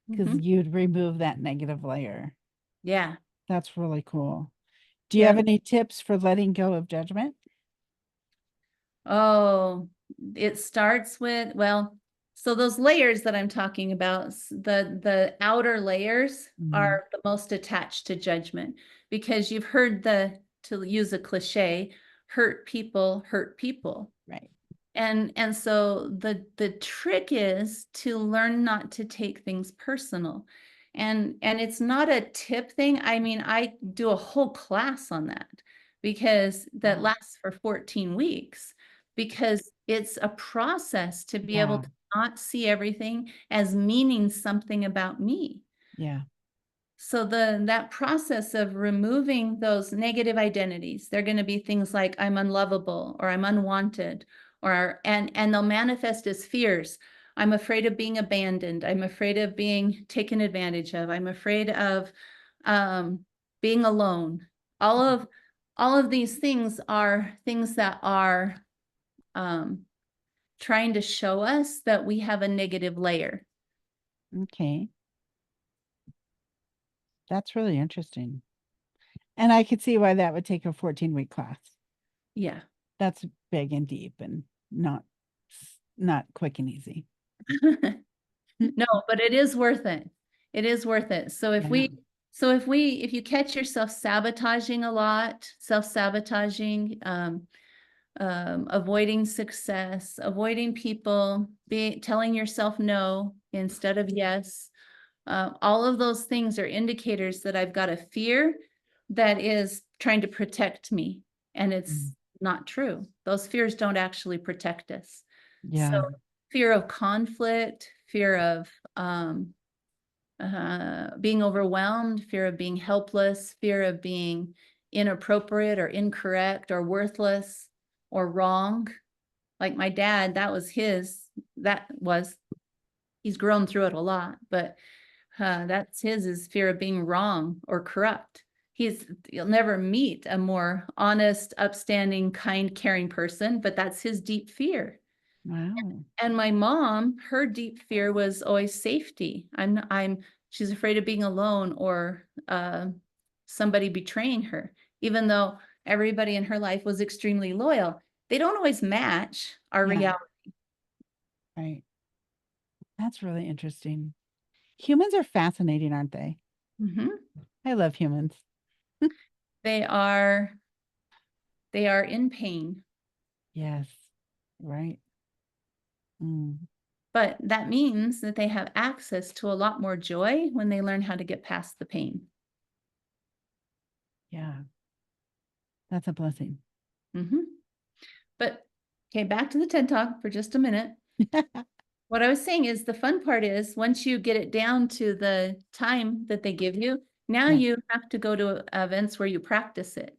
because Mhm. you'd remove that negative layer. Yeah. That's really cool. Do you have Yeah. any tips for letting go of judgment? Oh, it starts with, well, so those layers that I'm talking about, the outer layers Mhm. are the most attached to judgment because you've heard to use a cliche, hurt people hurt people. Right. And so the trick is to learn not to take things personal. And it's not a tip thing. I mean, I do a whole class on that because that Wow. lasts for 14 weeks because it's a process to be able Yeah. to not see everything as meaning something about me. Yeah. So that process of removing those negative identities, they're going to be things like I'm unlovable or I'm unwanted, or and they'll manifest as fears. I'm afraid of being abandoned. I'm afraid of being taken advantage of. I'm afraid of being alone. All of all of these things are things that are um, trying to show us that we have a negative layer. Okay. That's really interesting. And I could see why that would take a 14-week class. Yeah. That's big and deep and not quick and easy. No, but it is worth it. It is worth it. Yeah. If you catch yourself sabotaging a lot, self-sabotaging, avoiding success, avoiding people, telling yourself no instead of yes, all of those things are indicators that I've got a fear that is trying to protect me, and it's Mm. not true. Those fears don't actually protect us. So Yeah. fear of conflict, fear of being overwhelmed, fear of being helpless, fear of being inappropriate or incorrect or worthless or wrong. Like my dad, he's grown through it a lot, but that's his is fear of being wrong or corrupt. You'll never meet a more honest, upstanding, kind, caring person, but that's his deep fear. Wow. And my mom, her deep fear was always safety. She's afraid of being alone or somebody betraying her, even though everybody in her life was extremely loyal. They don't always match our Yeah. reality. Right. That's really interesting. Humans are fascinating, aren't they? Mhm. I love humans. They are in pain, Yes. Right. Mm, but that means that they have access to a lot more joy when they learn how to get past the pain. yeah. That's a blessing. Mhm. But okay, back to the TED Talk for just a minute. What I was saying is the fun part is once you get it down to the time that they give you, now Yeah. you have to go to events where you practice it.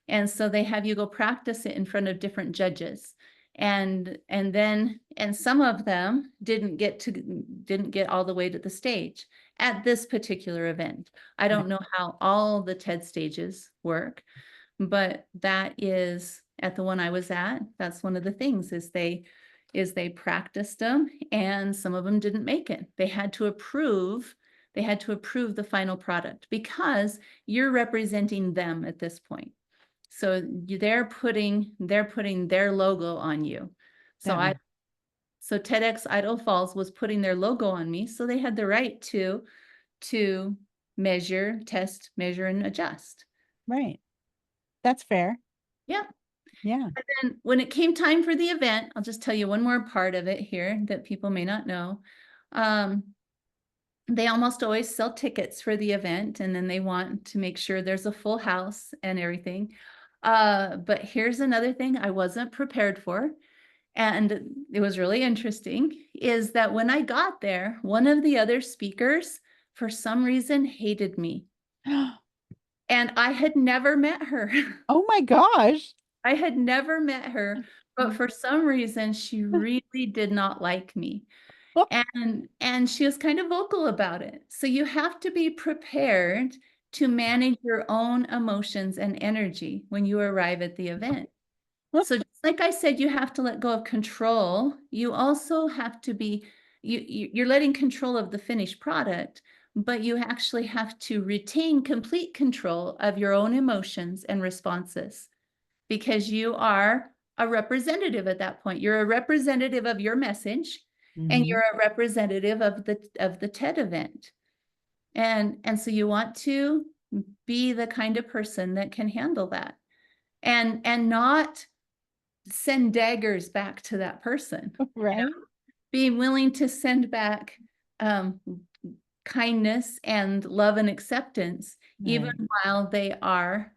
And so they have you go practice it in front of different judges. And some of them didn't get all the way to the stage at this particular event. I Right. don't know how all the TED stages work, but that is at the one I was at. That's one of the things is they practiced them and some of them didn't make it. They had to approve the final product because you're representing them at this point. So they're putting their logo on you. So That makes, so TEDx Idaho Falls was putting their logo on me, so they had the right to measure, test, measure, and adjust. right. That's fair. Yeah. Yeah. And then when it came time for the event, I'll just tell you one more part of it here that people may not know. Um, they almost always sell tickets for the event, and then they want to make sure there's a full house and everything. But here's another thing I wasn't prepared for, and it was really interesting, is that when I got there, one of the other speakers, for some reason, hated me. And I had never met her. Oh my gosh. I had never met her, but for some reason she really did not like me. And she was kind of vocal about it. So you have to be prepared to manage your own emotions and energy when you arrive at the event. So just like I said, you have to let go of control. You also have to be you're letting control of the finished product, but you actually have to retain complete control of your own emotions and responses because you are a representative at that point. You're a representative of your message and Mhm. you're a representative of the TED event. And so you want to be the kind of person that can handle that and not send daggers back to that person. Right. Being willing to send back um, kindness and love and acceptance, even Right. while they are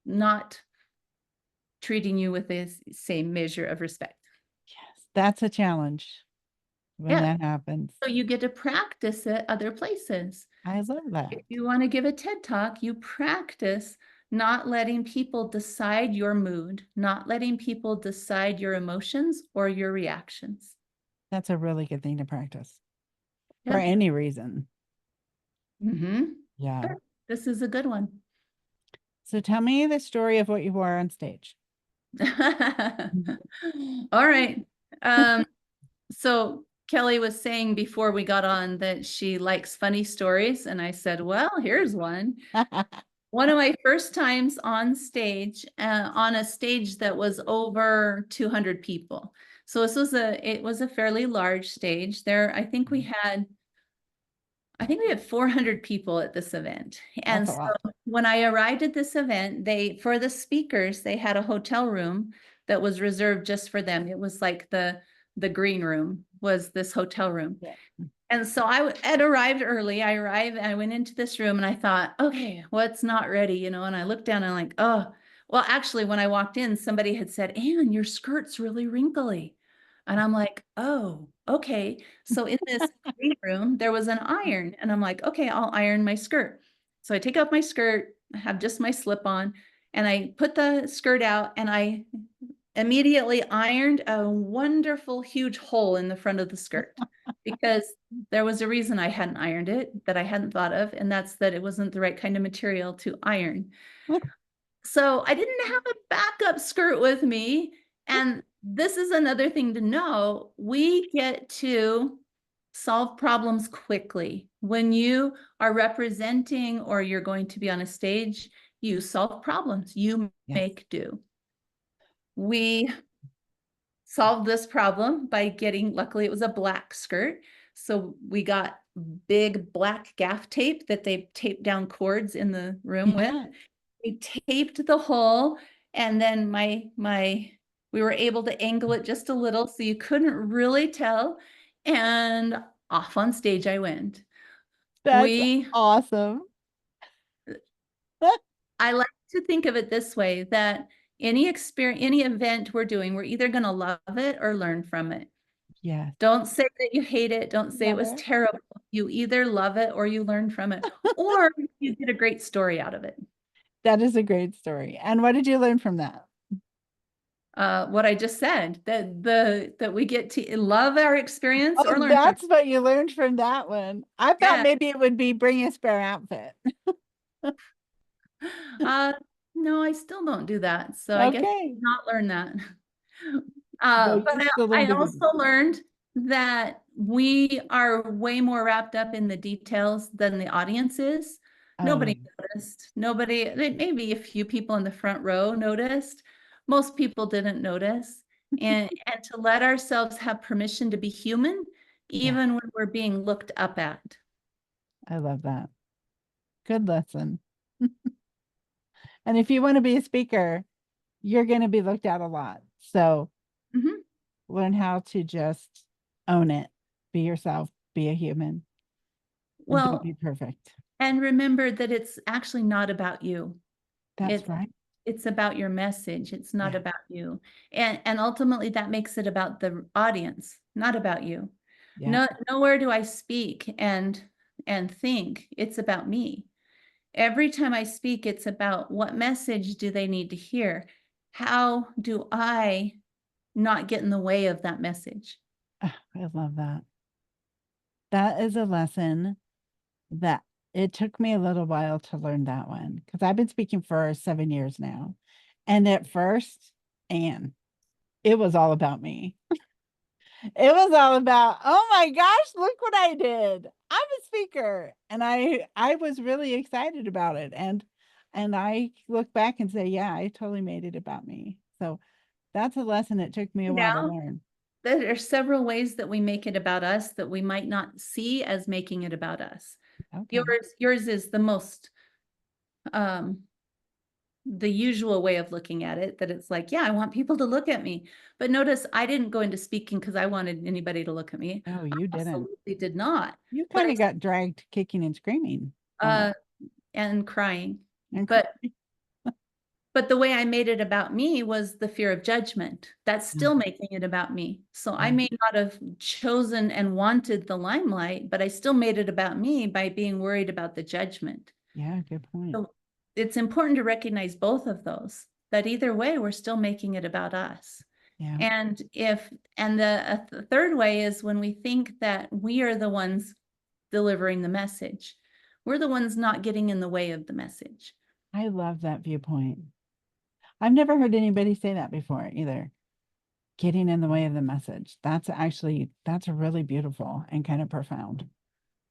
not treating you with the same measure of respect. Yes. That's a challenge when Yeah. that happens. So you get to practice it other places. I love If that. you want to give a TED Talk, you practice not letting people decide your mood, not letting people decide your emotions or your reactions. That's a really good thing to practice for Yep. any reason. Mm-hmm. Yeah. Sure. This is a good one. So tell me the story of what you wore on stage. All right. Um, so Kelly was saying before we got on that she likes funny stories, and I said, well, here's one. One of my first times on stage, on a stage that was over 200 people. So it was a fairly large stage there. I think we had 400 people at this event. And That's a so lot. when I arrived at this event, for the speakers, they had a hotel room that was reserved just for them. It was like the green room was this hotel room. Yeah. And so I had arrived early. I arrived and I went into this room and I thought, okay, what's not ready? And I looked down and I'm like, oh, well, actually, when I walked in, somebody had said, Anne, your skirt's really wrinkly. And I'm like, oh, okay. So in this green room, there was an iron. And I'm like, okay, I'll iron my skirt. So I take off my skirt, I have just my slip on, and I put the skirt out and I immediately ironed a wonderful, huge hole in the front of the skirt because there was a reason I hadn't ironed it that I hadn't thought of, and that's that it wasn't the right kind of material to iron. So I didn't have a backup skirt with me. And this is another thing to know. We get to solve problems quickly. When you are representing or you're going to be on a stage, you solve problems, you Yes. make do. We solved this problem by getting, luckily it was a black skirt. So we got big black gaff tape that they taped down cords in the room with. Yeah. We taped the hole, and then we were able to angle it just a little so you couldn't really tell. And off on stage I went. That's We awesome. I like to think of it this way, that any experience, any event we're doing, we're either going to love it or learn from it. Yes. Don't say that you hate it. Don't say it was Never. terrible. You either love it or you learn from it, or you get a great story out of it. That is a great story. And what did you learn from that? What I just said, that we get to love our experience or Oh, learn from it. that's what you learned from that one. I thought Yeah. maybe it would be bring a spare outfit. Uh, no, I still don't do that. So I guess I Okay. did not learn that. No, But you still I learned a good also learned that we are way more wrapped up in the details than the audience is. Oh, Nobody noticed. Nobody, maybe a few people in the front row noticed. Most people didn't notice. And to let ourselves have permission to be human, yeah. even when we're being looked up at. I love that. Good lesson. And if you want to be a speaker, you're going to be looked at a lot. So Mhm. learn how to just own it. Be yourself, be a human, and don't Well, be perfect. and remember that it's actually not about you. That's It's right. it's about your message. It's not Yeah. about you. And ultimately that makes it about the audience, not about you. Yeah. No, nowhere do I speak and think it's about me. Every time I speak, it's about what message do they need to hear? How do I not get in the way of that message? Ah, I love that. That is a lesson that it took me a little while to learn that one because I've been speaking for 7 years now. And at first, and it was all about me. It was all about, oh my gosh, look what I did. I'm a speaker. And I was really excited about it. And I look back and say, yeah, I totally made it about me. So that's a lesson it took me a while to Now, learn. there are several ways that we make it about us that we might not see as making it about us. Okay. Yours is the most um the usual way of looking at it, that it's like, yeah, I want people to look at me. But notice I didn't go into speaking because I wanted anybody to look at me. No, I you didn't. absolutely did not. You But kind of got dragged kicking and screaming on that. and crying. And But the way I made it about me was the fear of judgment. That's still making it about me. So I yeah. may not have chosen and wanted the limelight, but I still made it about me by being worried about the judgment. Yeah, good point. So it's important to recognize both of those, that either way, we're still making it about us. Yeah. And the third way is when we think that we are the ones delivering the message. We're the ones not getting in the way of the message. I love that viewpoint. I've never heard anybody say that before either. Getting in the way of the message. That's really beautiful and kind of profound.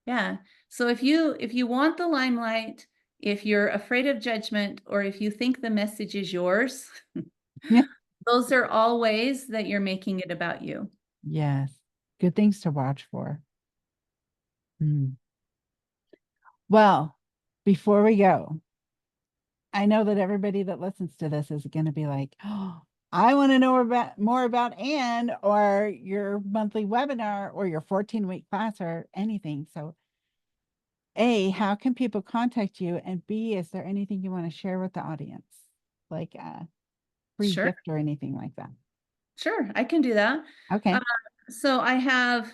Yeah. So if you want the limelight, if you're afraid of judgment, or if you think the message is yours, Yeah. those are all ways that you're making it about you. Yes. Good things to watch for. Hmm. Well, before we go, I know that everybody that listens to this is going to be like, oh, I want to know about more about Anne or your monthly webinar or your 14-week class or anything. So A, how can people contact you? And B, is there anything you want to share with the audience? Like a free Sure. gift or anything like that? Sure, I can do that. Okay. So I have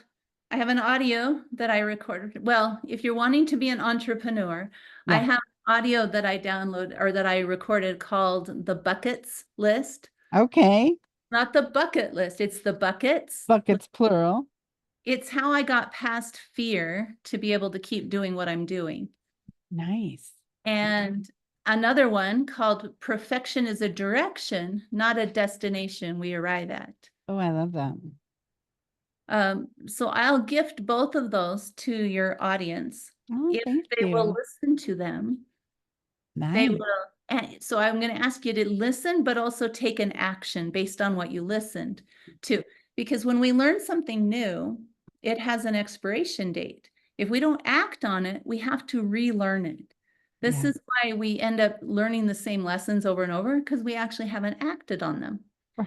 an audio that I recorded. Well, if you're wanting to be an entrepreneur, I Yeah. have audio that I download or that I recorded called the buckets list. Okay. Not the bucket list, it's the buckets. Buckets plural. It's how I got past fear to be able to keep doing what I'm doing. Nice. And another one called Perfection is a Direction, Not a Destination We Arrive at. Oh, I love that. So I'll gift both of those to your audience. Oh, If thank they will you. listen to them, they Nice. will. And so I'm going to ask you to listen, but also take an action based on what you listened to. Because when we learn something new, it has an expiration date. If we don't act on it, we have to relearn it. This Yeah. is why we end up learning the same lessons over and over, because we actually haven't acted on them. Right.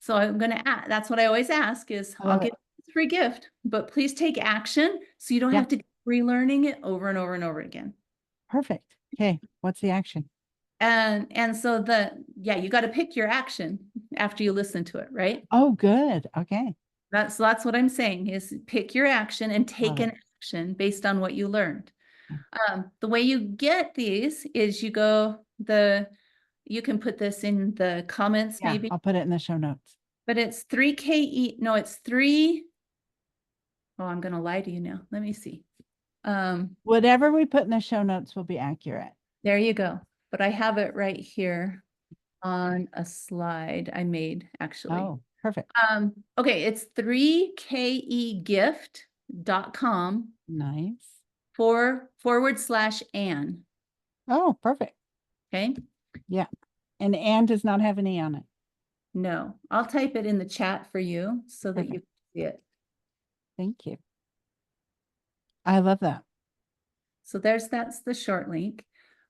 So I'm going to ask, that's what I always ask is, I I'll love give it. you a free gift, but please take action so you don't Yeah. have to keep relearning it over and over and over again. Perfect. Okay. What's the action? And so yeah, you got to pick your action after you listen to it, right? Oh, good. Okay. That's what I'm saying is pick your action and take Love it. an action based on what you learned. Okay. The way you get these is you can put this in the comments Yeah, maybe, I'll put it in the show notes. but it's 3KE. No, it's 3. Oh, I'm going to lie to you now. Let me see. Whatever we put in the show notes will be accurate. There you go. But I have it right here on a slide I made actually. Oh, perfect. Okay, it's 3kegift.com Nice. /Ann. Oh, perfect. Okay. Yeah. And Anne does not have an E on it. No, I'll type it in the chat for you so that you Perfect. can see it. Thank you. I love that. So that's the short link.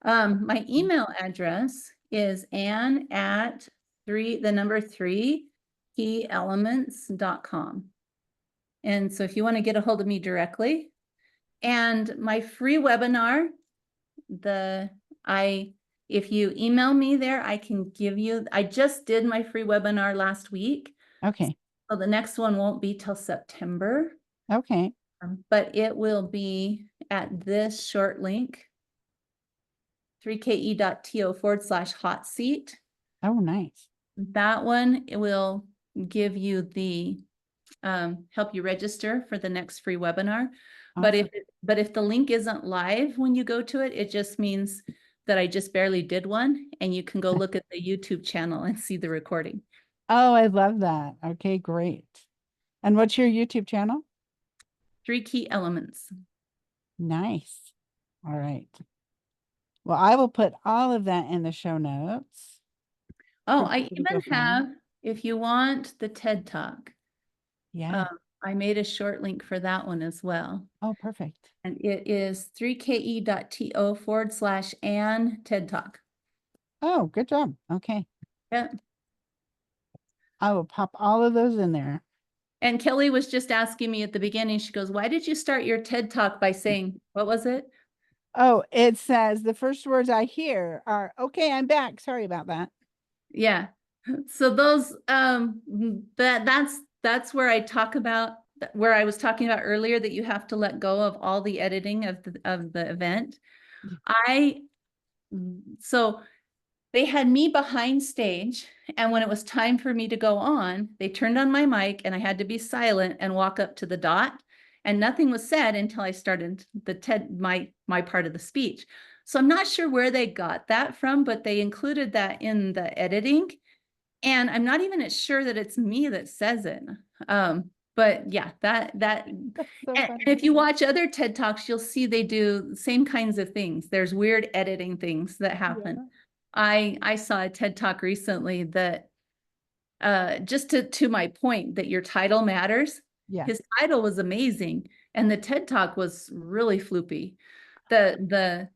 My email address is Ann at 3keyelements.com. And so if you want to get a hold of me directly, and my free webinar, if you email me there, I can give you, I just did my free webinar last week. Okay. So the next one won't be till September, Okay. but it will be at this short link, 3ke.to/hot seat. Oh, nice. That one, it will give you the help you register for the next free webinar. Awesome. But if the link isn't live when you go to it, it just means that I just barely did one, and you can go look at the YouTube channel and see the recording. Oh, I love that. Okay, great. And what's your YouTube channel? 3 Key Elements. Nice. All right. Well, I will put all of that in the show notes. Oh, for I people to even go find. have, if you want the TED Talk, Yeah. I made a short link for that one as well. Oh, perfect. And it is 3ke.to/Ann TED Talk. Oh, good job. Okay. Yeah. I will pop all of those in there. And Kelly was just asking me at the beginning, she goes, why did you start your TED Talk by saying, what was it? Oh, it says the first words I hear are, okay, I'm back. Sorry about that. Yeah. So those, that's where I talk about, where I was talking about earlier, that you have to let go of all the editing of the event. So they had me behind stage, and when it was time for me to go on, they turned on my mic and I had to be silent and walk up to the dot, and nothing was said until I started my part of the speech. So I'm not sure where they got that from, but they included that in the editing, and I'm not even sure that it's me that says it. But yeah, That's so and funny. if you watch other TED Talks, you'll see they do the same kinds of things. There's weird editing things that happen. Yeah. I saw a TED Talk recently that just to my point that your title matters. Yeah. His title was amazing, and the TED Talk was really floopy. The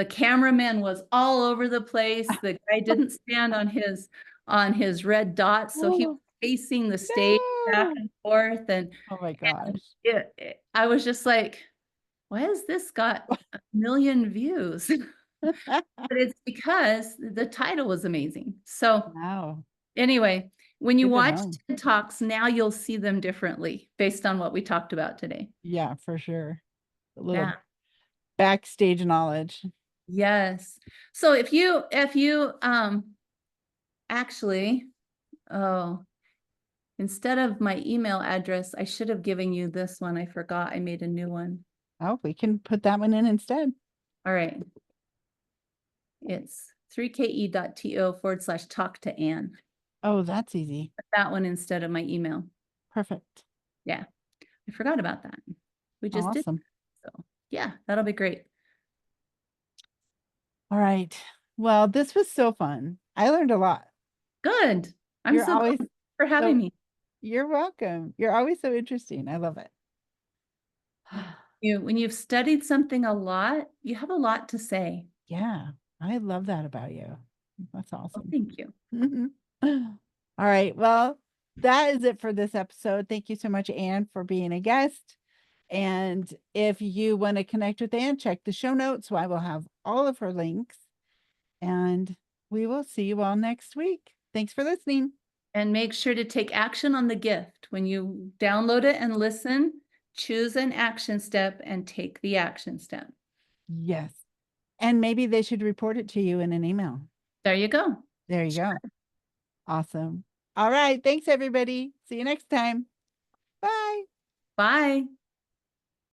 cameraman was all over the place. The guy didn't stand on his red dot, so he was Oh, pacing the stage back no. and forth, and Oh my gosh. I was just like, why has this got 1 million views? But it's because the title was amazing. So Wow. anyway, when you Good to watch know. TED Talks, now you'll see them differently based on what we talked about today. Yeah, for sure. A little Yeah. backstage knowledge. Yes. So if you actually, oh, instead of my email address, I should have given you this one. I forgot. I made a new one. Oh, we can put that one in instead. All right. It's 3ke.to/talk to Ann. Oh, that's easy. That one instead of my email. Perfect. Yeah, I forgot about that. We just did. Awesome. So yeah, that'll be great. All right. Well, this was so fun. I learned a lot. Good. I'm You're so always glad for having so, me. you're welcome. You're always so interesting. I love it. When you've studied something a lot, you have a lot to say. Yeah, I love that about you. That's Well, awesome. thank you. All right. Well, that is it for this episode. Thank you so much, Anne, for being a guest. And if you want to connect with Anne, check the show notes. So I will have all of her links. And we will see you all next week. Thanks for listening. And make sure to take action on the gift. When you download it and listen, choose an action step and take the action step. Yes. And maybe they should report it to you in an email. There you go. There you go. Awesome. All right. Thanks, everybody. See you next time. Bye. Bye.